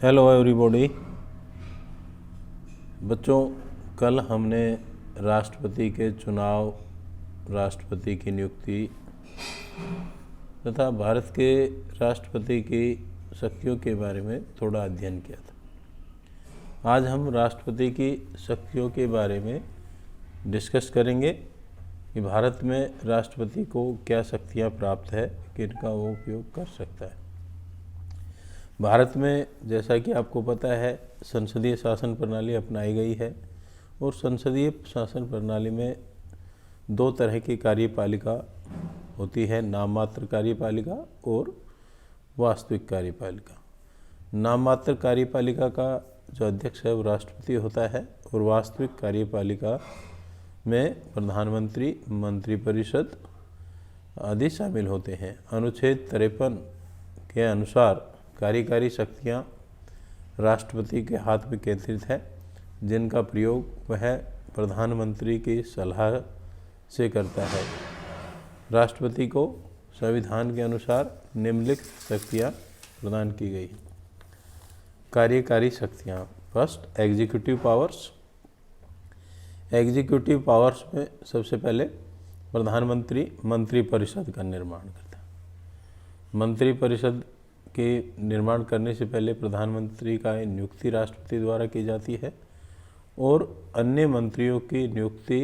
Hello everybody. बच्चों, कल हमने राष्ट्रपति के चुनाव, राष्ट्रपति की नियुक्ति तथा भारत के राष्ट्रपति की शक्तियों के बारे में थोड़ा अध्ययन किया था। आज हम राष्ट्रपति की शक्तियों के बारे में डिस्कस करेंगे कि भारत में राष्ट्रपति को क्या शक्तियां प्राप्त है कि इनका वो उपयोग कर सकता है। भारत में जैसा कि आपको पता है संसदीय शासन प्रणाली अपनाई गई है और संसदीय शासन प्रणाली में दो तरह की कार्यपालिका होती है, नाम मात्र कार्यपालिका और वास्तविक कार्यपालिका। नाम मात्र कार्यपालिका का जो अध्यक्ष है वो राष्ट्रपति होता है और वास्तविक कार्यपालिका में प्रधानमंत्री, मंत्रिपरिषद आदि शामिल होते हैं। अनुच्छेद 53 के अनुसार कार्यकारी शक्तियाँ राष्ट्रपति के हाथ में केंद्रित है, जिनका प्रयोग वह प्रधानमंत्री की सलाह से करता है। राष्ट्रपति को संविधान के अनुसार निम्नलिखित शक्तियाँ प्रदान की गई। कार्यकारी शक्तियाँ। First, executive powers. Executive powers में सबसे पहले प्रधानमंत्री मंत्रिपरिषद का निर्माण करता है। मंत्रिपरिषद के निर्माण करने से पहले प्रधानमंत्री का नियुक्ति राष्ट्रपति द्वारा की जाती है और अन्य मंत्रियों की नियुक्ति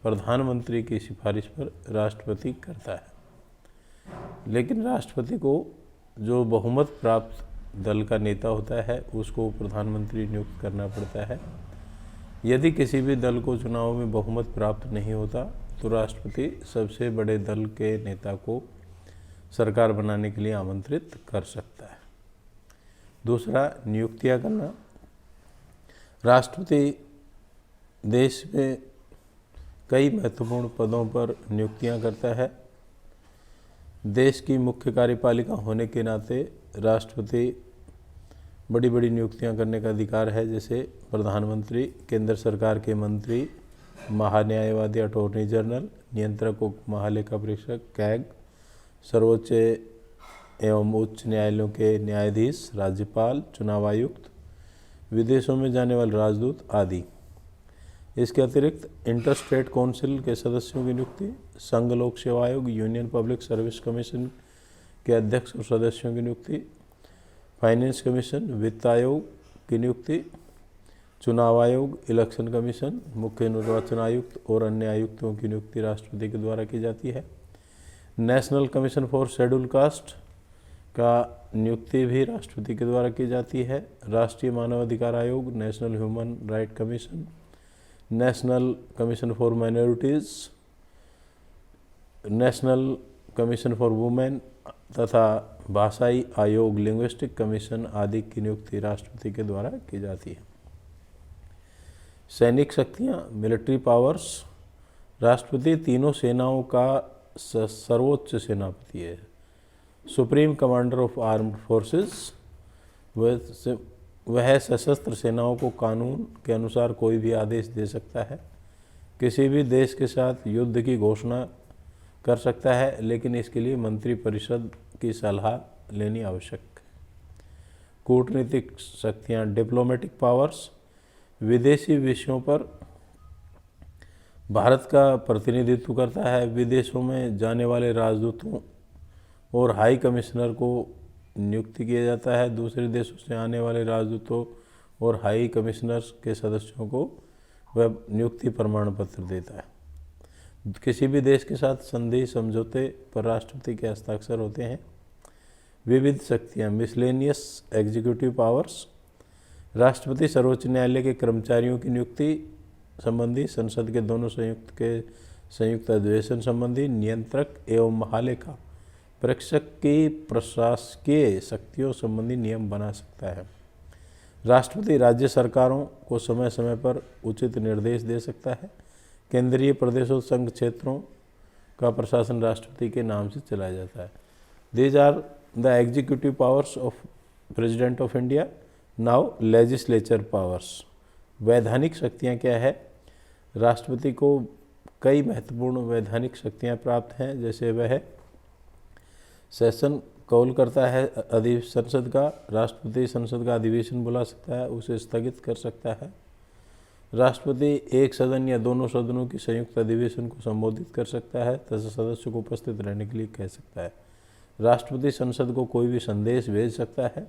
प्रधानमंत्री की सिफारिश पर राष्ट्रपति करता है। लेकिन राष्ट्रपति को जो बहुमत प्राप्त दल का नेता होता है उसको प्रधानमंत्री नियुक्त करना पड़ता है। यदि किसी भी दल को चुनाव में बहुमत प्राप्त नहीं होता तो राष्ट्रपति सबसे बड़े दल के नेता को सरकार बनाने के लिए आमंत्रित कर सकता है। दूसरा, नियुक्तियां करना। राष्ट्रपति देश में कई महत्वपूर्ण पदों पर नियुक्तियां करता है। देश की मुख्य कार्यपालिका होने के नाते राष्ट्रपति बड़ी बड़ी नियुक्तियां करने का अधिकार है, जैसे प्रधानमंत्री, केंद्र सरकार के मंत्री, महान्यायवादी अटॉर्नी जनरल, नियंत्रक उप महालेखा परीक्षक, कैग, सर्वोच्च एवं उच्च न्यायालयों के न्यायाधीश, राज्यपाल, चुनाव आयुक्त, विदेशों में जाने वाले राजदूत आदि। इसके अतिरिक्त इंटर स्टेट काउंसिल के सदस्यों की नियुक्ति, संघ लोक सेवा आयोग, यूनियन पब्लिक सर्विस कमीशन के अध्यक्ष और सदस्यों की नियुक्ति, फाइनेंस कमीशन, वित्त आयोग की नियुक्ति, चुनाव आयोग, इलेक्शन कमीशन, मुख्य निर्वाचन आयुक्त और अन्य आयुक्तों की नियुक्ति राष्ट्रपति के द्वारा की जाती है। National commission for schedule caste का नियुक्ति भी राष्ट्रपति के द्वारा की जाती है। राष्ट्रीय मानव अधिकार आयोग, national human right commission, national commission for minorities, national commission for women तथा भाषाई आयोग, लिंग्विस्टिक कमीशन आदि की नियुक्ति राष्ट्रपति के द्वारा की जाती है। सैनिक शक्तियाँ, मिलिट्री पावर्स। राष्ट्रपति तीनों सेनाओं का सर्वोच्च सेनापति है, supreme commander of armed forces. वह सशस्त्र सेनाओं को कानून के अनुसार कोई भी आदेश दे सकता है, किसी भी देश के साथ युद्ध की घोषणा कर सकता है, लेकिन इसके लिए मंत्रिपरिषद की सलाह लेनी आवश्यक है। कूटनीतिक शक्तियाँ, डिप्लोमेटिक पावर्स। विदेशी विषयों पर भारत का प्रतिनिधित्व करता है। विदेशों में जाने वाले राजदूतों और हाई कमिश्नर को नियुक्ति किया जाता है। दूसरे देशों से आने वाले राजदूतों और हाई कमिश्नर्स के सदस्यों को वह नियुक्ति प्रमाण पत्र देता है। किसी भी देश के साथ संधि समझौते पर राष्ट्रपति के हस्ताक्षर होते हैं। विविध शक्तियाँ, मिसलेनियस एग्जीक्यूटिव पावर्स। राष्ट्रपति सर्वोच्च न्यायालय के कर्मचारियों की नियुक्ति संबंधी, संसद के दोनों संयुक्त अधिवेशन संबंधी, नियंत्रक एवं महालेखा परीक्षक की प्रशासकीय शक्तियों संबंधी नियम बना सकता है। राष्ट्रपति राज्य सरकारों को समय समय पर उचित निर्देश दे सकता है। केंद्रीय प्रदेशों, संघ क्षेत्रों का प्रशासन राष्ट्रपति के नाम से चलाया जाता है। These are the executive powers of president of India. Now legislature powers. वैधानिक शक्तियाँ क्या है? राष्ट्रपति को कई महत्वपूर्ण वैधानिक शक्तियाँ प्राप्त हैं, जैसे वह सेशन कॉल करता है संसद का, राष्ट्रपति संसद का अधिवेशन बुला सकता है, उसे स्थगित कर सकता है। राष्ट्रपति एक सदन या दोनों सदनों की संयुक्त अधिवेशन को संबोधित कर सकता है तथा सदस्यों को उपस्थित रहने के लिए कह सकता है। राष्ट्रपति संसद को कोई भी संदेश भेज सकता है।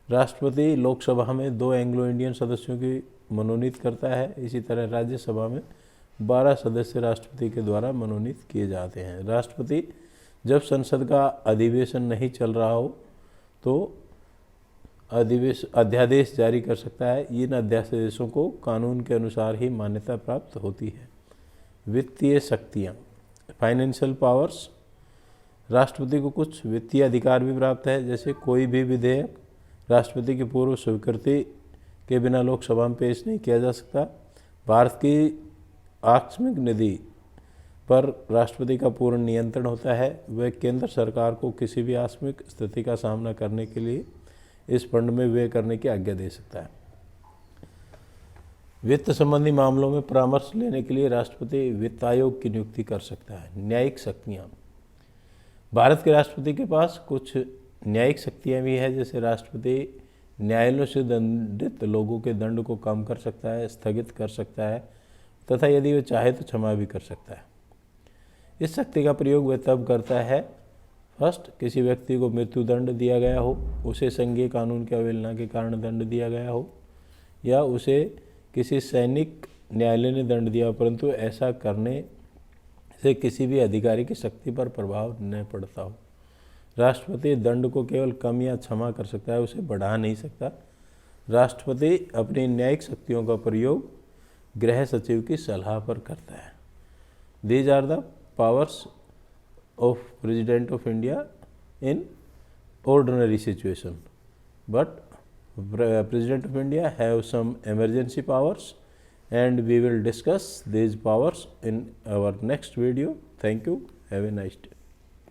राष्ट्रपति लोकसभा में 2 एंग्लो इंडियन सदस्यों की मनोनीत करता है। इसी तरह राज्यसभा में 12 सदस्य राष्ट्रपति के द्वारा मनोनीत किए जाते हैं। राष्ट्रपति जब संसद का अधिवेशन नहीं चल रहा हो तो अध्यादेश जारी कर सकता है। इन अध्यादेशों को कानून के अनुसार ही मान्यता प्राप्त होती है। वित्तीय शक्तियाँ, फाइनेंशियल पावर्स। राष्ट्रपति को कुछ वित्तीय अधिकार भी प्राप्त है, जैसे कोई भी विधेयक राष्ट्रपति की पूर्व स्वीकृति के बिना लोकसभा में पेश नहीं किया जा सकता। भारत की आकस्मिक निधि पर राष्ट्रपति का पूर्ण नियंत्रण होता है। वह केंद्र सरकार को किसी भी आकस्मिक स्थिति का सामना करने के लिए इस फंड में व्यय करने की आज्ञा दे सकता है। वित्त संबंधी मामलों में परामर्श लेने के लिए राष्ट्रपति वित्त आयोग की नियुक्ति कर सकता है। न्यायिक शक्तियाँ, भारत के राष्ट्रपति के पास कुछ न्यायिक शक्तियाँ भी हैं, जैसे राष्ट्रपति न्यायालयों से दंडित लोगों के दंड को कम कर सकता है, स्थगित कर सकता है तथा यदि वह चाहे तो क्षमा भी कर सकता है। इस शक्ति का प्रयोग वह तब करता है, फर्स्ट, किसी व्यक्ति को मृत्युदंड दिया गया हो, उसे संघीय कानून की अवहेलना के कारण दंड दिया गया हो, या उसे किसी सैनिक न्यायालय ने दंड दिया हो, परंतु ऐसा करने से किसी भी अधिकारी की शक्ति पर प्रभाव न पड़ता हो। राष्ट्रपति दंड को केवल कम या क्षमा कर सकता है, उसे बढ़ा नहीं सकता। राष्ट्रपति अपनी न्यायिक शक्तियों का प्रयोग गृह सचिव की सलाह पर करता है। These are the powers of President of India in ordinary situation, but President of India have some emergency powers and we will discuss these powers in our next video. Thank you. Have a nice day.